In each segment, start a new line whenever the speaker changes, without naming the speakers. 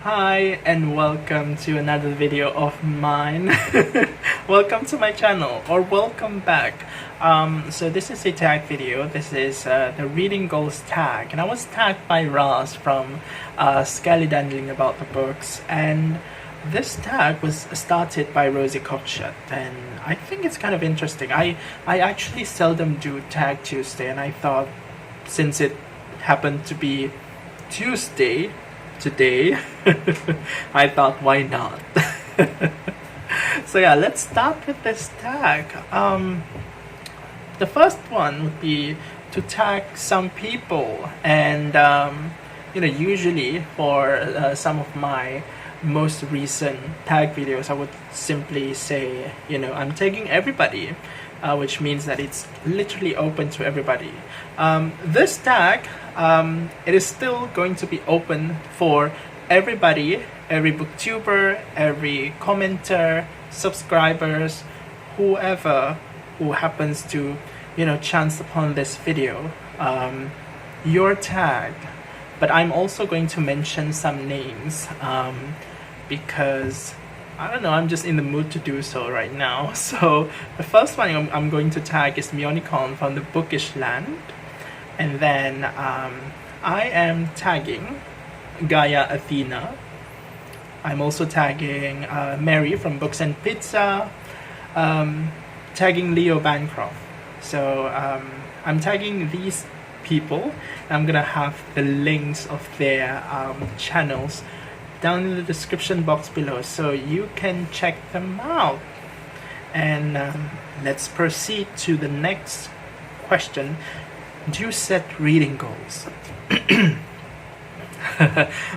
Hi and welcome to another video of mine. Welcome to my channel, or welcome back. So this is a tag video. This is the reading goals tag, and I was tagged by Ros from Scallydandling about the books, and this tag was started by Ros Scallydandling, and I think it's kind of interesting. I actually seldom do Tag Tuesday, and I thought since it happened to be Tuesday today, I thought, why not? So yeah, let's start with this tag. The first one would be to tag some people, and usually for some of my most recent tag videos, I would simply say, I'm tagging everybody, which means that it's literally open to everybody. This tag, it is still going to be open for everybody, every booktuber, every commenter, subscribers, whoever who happens to, chance upon this video. You're tagged, but I'm also going to mention some names because I don't know, I'm just in the mood to do so right now. So the first one I'm going to tag is Mionicon from the Bookish Land. And then I am tagging Gaia Athena. I'm also tagging Mary from Books and Pizza, tagging Leo Bancroft. So I'm tagging these people, and I'm gonna have the links of their channels down in the description box below, so you can check them out. And let's proceed to the next question. Do you set reading goals?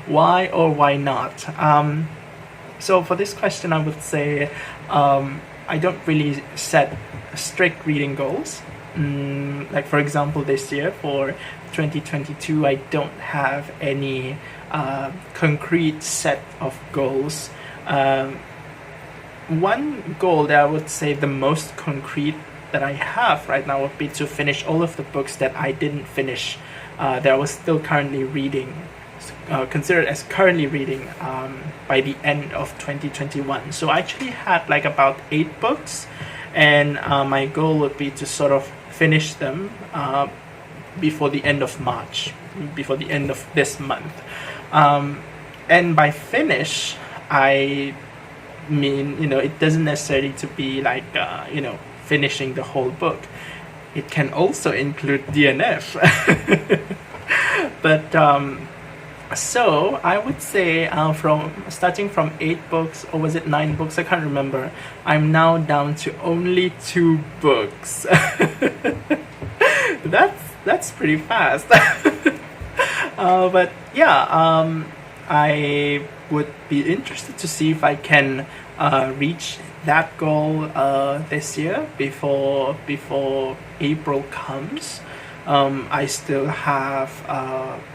Why or why not? So for this question, I would say I don't really set strict reading goals. Like for example, this year for 2022, I don't have any concrete set of goals. One goal that I would say the most concrete that I have right now would be to finish all of the books that I didn't finish, that I was still currently reading, considered as currently reading, by the end of 2021. So I actually had like about 8 books, and my goal would be to sort of finish them before the end of March, before the end of this month. And by finish, I mean, it doesn't necessarily to be like, finishing the whole book. It can also include DNF. But so I would say from starting from 8 books, or was it 9 books? I can't remember. I'm now down to only 2 books. That's pretty fast. But yeah, I would be interested to see if I can reach that goal this year before April comes. I still have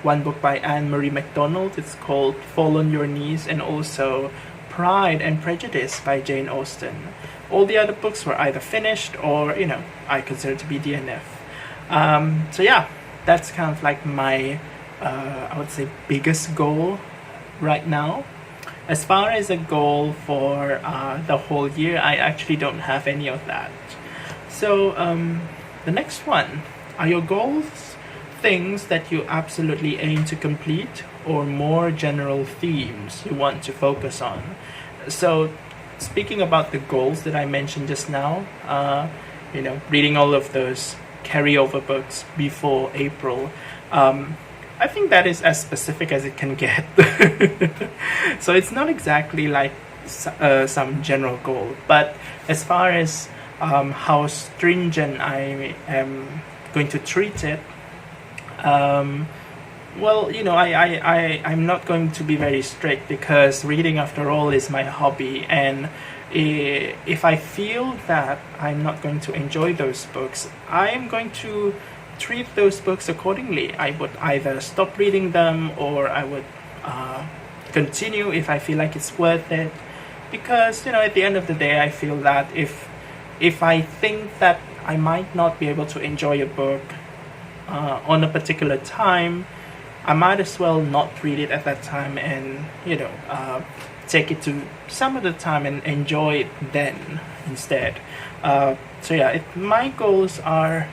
one book by MacDonald. It's called Fall on Your Knees, and also Pride and Prejudice by Jane Austen. All the other books were either finished or, I consider to be DNF. So yeah, that's kind of like my, I would say, biggest goal right now. As far as a goal for the whole year, I actually don't have any of that. So the next one, are your goals things that you absolutely aim to complete, or more general themes you want to focus on? So speaking about the goals that I mentioned just now, reading all of those carryover books before April, I think that is as specific as it can get. So it's not exactly like some general goal, but as far as how stringent I am going to treat it, well, I'm not going to be very strict, because reading, after all, is my hobby, and if I feel that I'm not going to enjoy those books, I'm going to treat those books accordingly. I would either stop reading them, or I would continue if I feel like it's worth it, because at the end of the day, I feel that if I think that I might not be able to enjoy a book on a particular time, I might as well not read it at that time and, take it to some other time and enjoy it then instead. So yeah, my goals are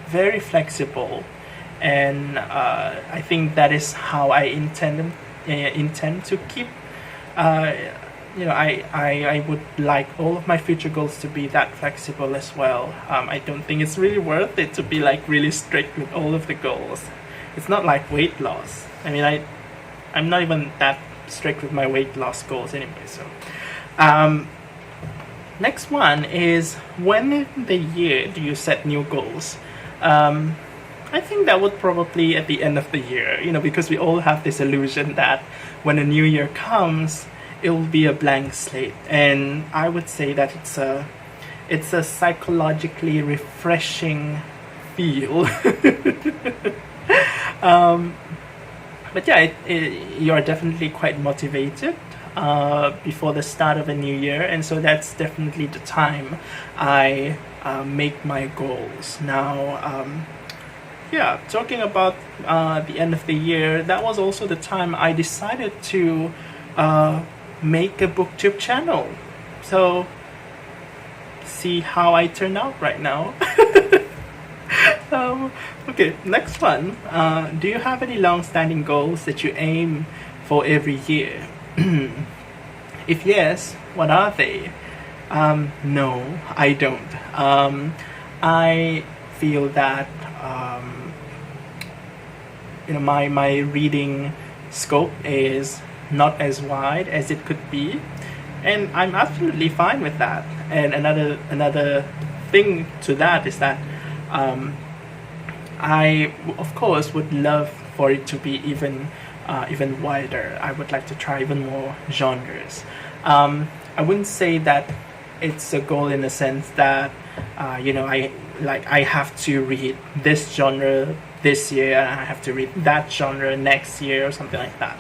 very flexible, and I think that is how I intend to keep. I would like all of my future goals to be that flexible as well. I don't think it's really worth it to be like really strict with all of the goals. It's not like weight loss. I mean, I'm not even that strict with my weight loss goals anyway. So, next one is, when in the year do you set new goals? I think that would probably at the end of the year, because we all have this illusion that when a new year comes, it will be a blank slate. And I would say that it's a psychologically refreshing feel. But yeah, you are definitely quite motivated before the start of a new year, and so that's definitely the time I make my goals. Now, talking about the end of the year, that was also the time I decided to make a booktube channel. So, see how I turn out right now. Okay, next one. Do you have any long-standing goals that you aim for every year? If yes, what are they? No, I don't. I feel that my reading scope is not as wide as it could be, and I'm absolutely fine with that. And another thing to that is that I of course would love for it to be even wider. I would like to try even more genres. I wouldn't say that it's a goal in the sense that I have to read this genre this year and I have to read that genre next year or something like that.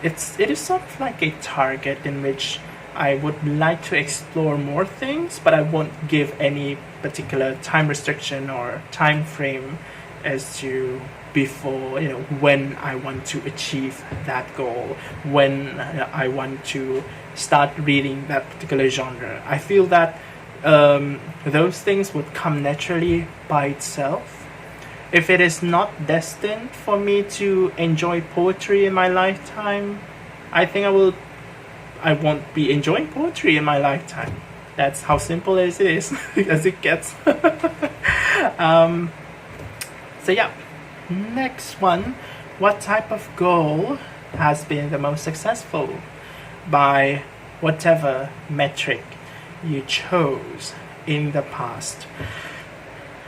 It is sort of like a target in which I would like to explore more things, but I won't give any particular time restriction or time frame as to before, when I want to achieve that goal, when I want to start reading that particular genre. I feel that those things would come naturally by itself. If it is not destined for me to enjoy poetry in my lifetime, I think I won't be enjoying poetry in my lifetime. That's how simple as it is, as it gets. So yeah, next one. What type of goal has been the most successful by whatever metric you chose in the past?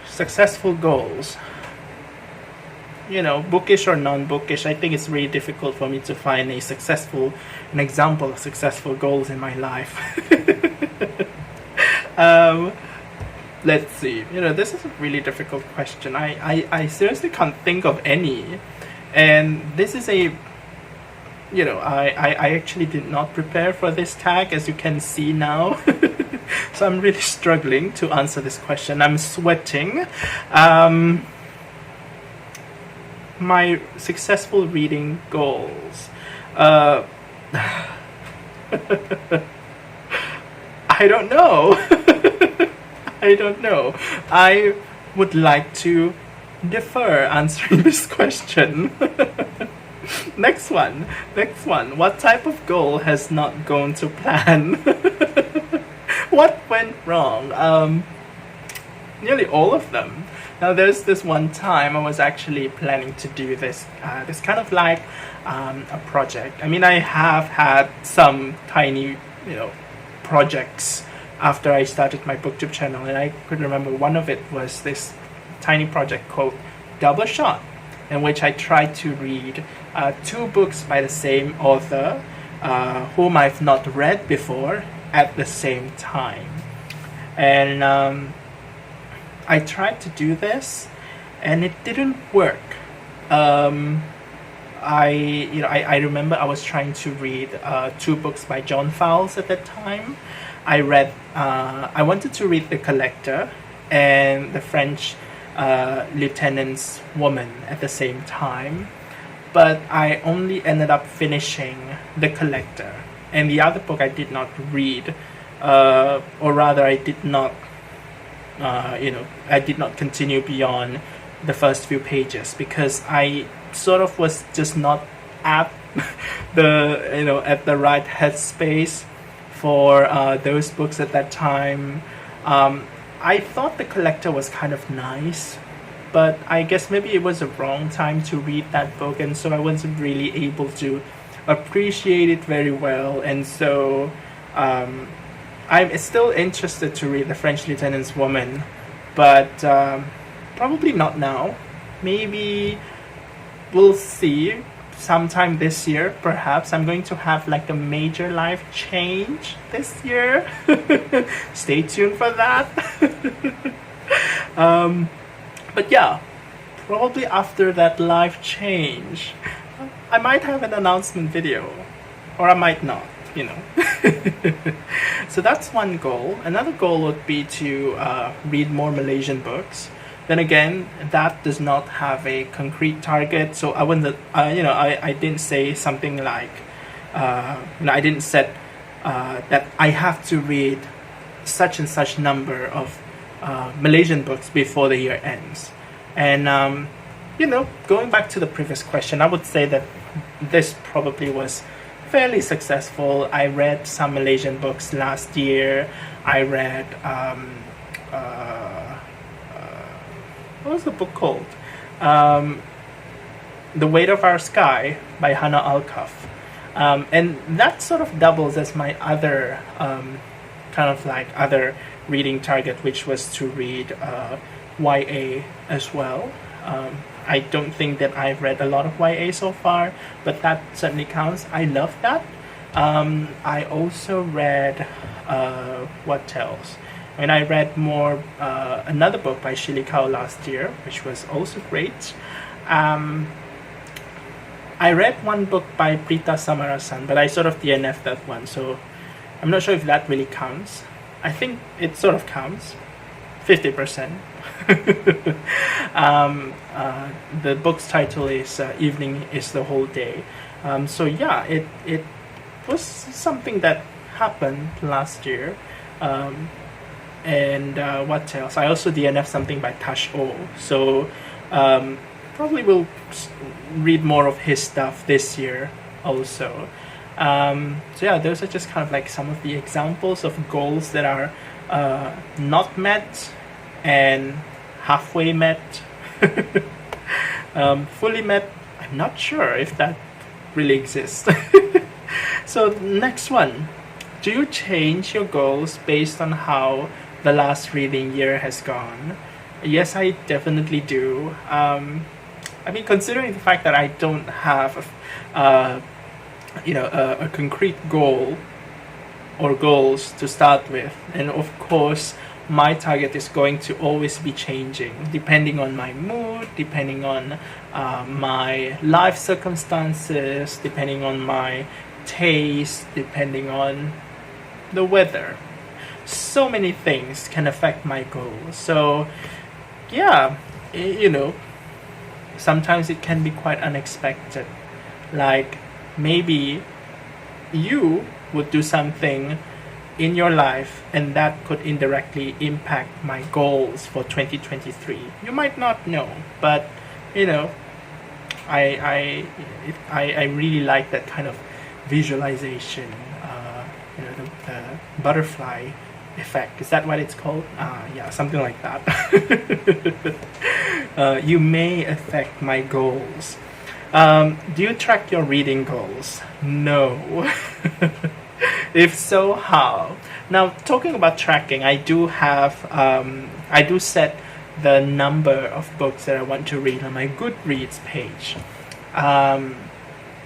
Successful goals. Bookish or non-bookish, I think it's really difficult for me to find an example of successful goals in my life. Let's see. This is a really difficult question. I seriously can't think of any. And this is I actually did not prepare for this tag, as you can see now. So I'm really struggling to answer this question. I'm sweating. My successful reading goals. I don't know. I don't know. I would like to defer answering this question. Next one. What type of goal has not gone to plan? What went wrong? Nearly all of them. Now, there's this one time I was actually planning to do this kind of like a project. I mean, I have had some tiny, projects after I started my booktube channel, and I could remember one of it was this tiny project called Double Shot, in which I tried to read 2 books by the same author, whom I've not read before, at the same time. And I tried to do this, and it didn't work. I remember I was trying to read 2 books by John Fowles at that time. I wanted to read The Collector and The French Lieutenant's Woman at the same time. but I only ended up finishing The Collector, and the other book I did not read, or rather I did not, I did not continue beyond the first few pages because I sort of was just not at at the right headspace for those books at that time. I thought The Collector was kind of nice, but I guess maybe it was a wrong time to read that book, and so I wasn't really able to appreciate it very well. And so I'm still interested to read The French Lieutenant's Woman, but probably not now. Maybe we'll see sometime this year. Perhaps I'm going to have like a major life change this year. Stay tuned for that. But yeah, probably after that life change, I might have an announcement video, or I might not, So that's one goal. Another goal would be to read more Malaysian books. Then again, that does not have a concrete target, so I wouldn't, I didn't say something like, I didn't set that I have to read such and such number of Malaysian books before the year ends. And going back to the previous question, I would say that this probably was fairly successful. I read some Malaysian books last year. I read what was the book called? The Weight of Our Sky by Hanna Alkaf. And that sort of doubles as my other other reading target, which was to read YA as well. I don't think that I've read a lot of YA so far, but that certainly counts. I love that. I also read what else? I read more another book by Shili Kao last year, which was also great. I read one book by Prita Samarasan, but I sort of DNF'd that one, so I'm not sure if that really counts. I think it sort of counts, 50%. The book's title is Evening is the Whole Day. So yeah, it was something that happened last year. And what else? I also DNF something by Tash O. So probably will read more of his stuff this year also. So yeah, those are just kind of like some of the examples of goals that are not met and halfway met. Fully met, I'm not sure if that really exists. So next one. Do you change your goals based on how the last reading year has gone? Yes, I definitely do. Considering the fact that I don't have a concrete goal or goals to start with, and of course my target is going to always be changing depending on my mood, depending on my life circumstances, depending on my taste, depending on the weather. So many things can affect my goals. So yeah, sometimes it can be quite unexpected. Like maybe you would do something in your life and that could indirectly impact my goals for 2023. You might not know, but I really like that kind of visualization. The butterfly effect. Is that what it's called? Yeah, something like that. You may affect my goals. Do you track your reading goals? No. If so, how? Now, talking about tracking, I do set the number of books that I want to read on my Goodreads page. I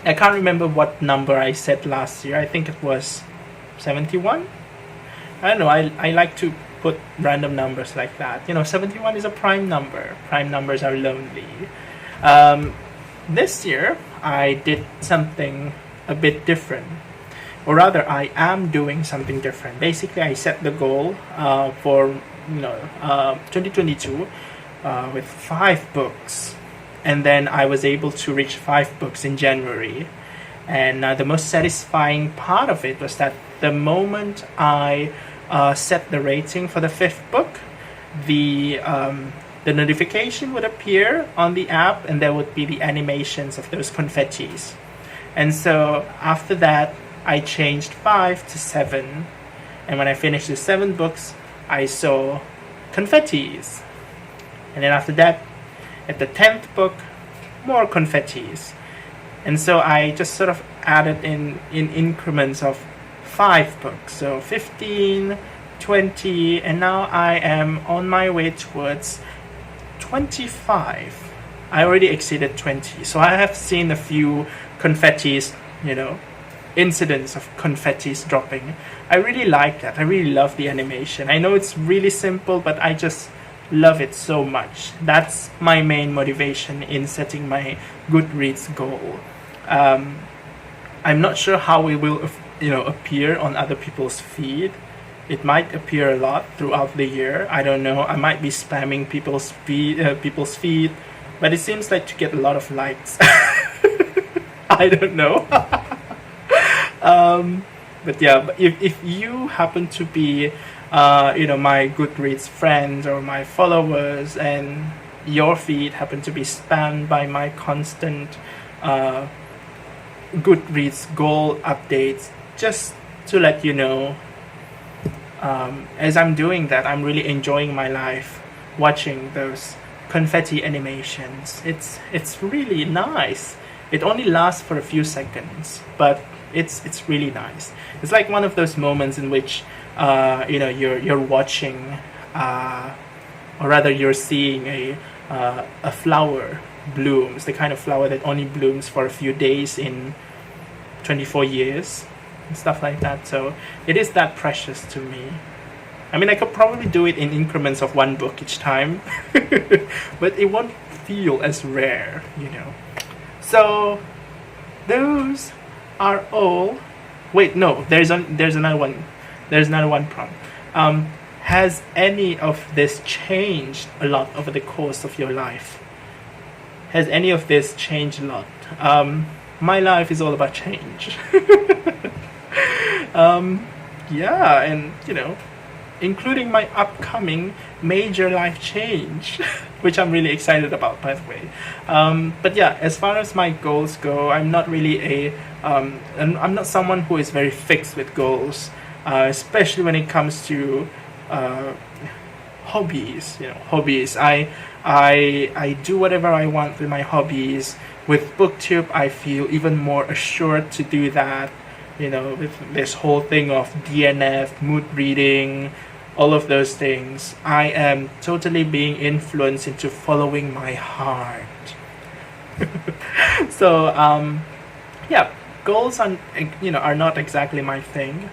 can't remember what number I set last year. I think it was 71. I don't know. I like to put random numbers like that. 71 is a prime number. Prime numbers are lonely. This year, I did something a bit different. Or rather, I am doing something different. Basically, I set the goal for 2022 with 5 books. and then I was able to reach 5 books in January. And the most satisfying part of it was that the moment I set the rating for the 5th book, the notification would appear on the app, and there would be the animations of those confettis. And so after that, I changed 5 to 7, and when I finished the 7 books, I saw confettis. And then after that, at the 10th book, more confettis. And so I just sort of added in increments of 5 books. So 15, 20, and now I am on my way towards 25. I already exceeded 20. So I have seen a few confettis, incidents of confettis dropping. I really like that. I really love the animation. I know it's really simple, but I just love it so much. That's my main motivation in setting my Goodreads goal. I'm not sure how it will, appear on other people's feed. It might appear a lot throughout the year. I don't know. I might be spamming people's feed, but it seems like to get a lot of likes. I don't know. But yeah, but if you happen to be, my Goodreads friends or my followers, and your feed happen to be spammed by my constant Goodreads goal updates, just to let you know, as I'm doing that, I'm really enjoying my life watching those confetti animations. It's really nice. It only lasts for a few seconds, but it's really nice. It's like one of those moments in which you're watching, or rather you're seeing a flower blooms, the kind of flower that only blooms for a few days in 24 years and stuff like that. So it is that precious to me. I mean, I could probably do it in increments of 1 book each time, but it won't feel as rare, So those are all. Wait, no, there's another one. There's another one prompt. Has any of this changed a lot over the course of your life? Has any of this changed a lot? My life is all about change. Yeah, and including my upcoming major life change, which I'm really excited about, by the way. But yeah, as far as my goals go, I'm not really I'm not someone who is very fixed with goals, especially when it comes to hobbies. Hobbies. I do whatever I want with my hobbies. With BookTube, I feel even more assured to do that. With this whole thing of DNF, mood reading, all of those things, I am totally being influenced into following my heart. So, yeah, goals are not exactly my thing.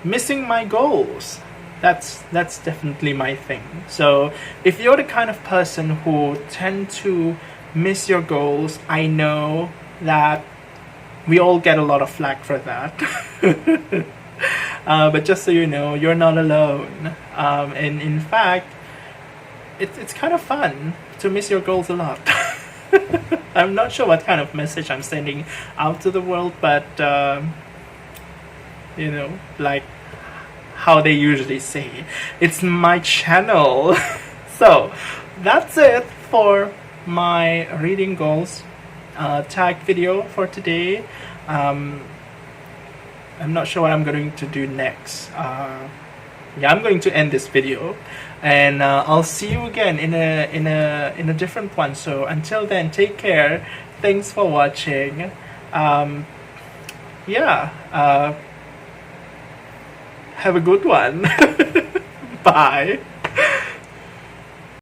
Missing my goals, that's definitely my thing. So if you're the kind of person who tend to miss your goals, I know that we all get a lot of flack for that. But just so you know, you're not alone. And in fact, it's kind of fun to miss your goals a lot. I'm not sure what kind of message I'm sending out to the world, but like how they usually say, it's my channel. So that's it for my reading goals tag video for today. I'm not sure what I'm going to do next. I'm going to end this video, and I'll see you again in a different one. So until then, take care. Thanks for watching. Have a good one. Bye.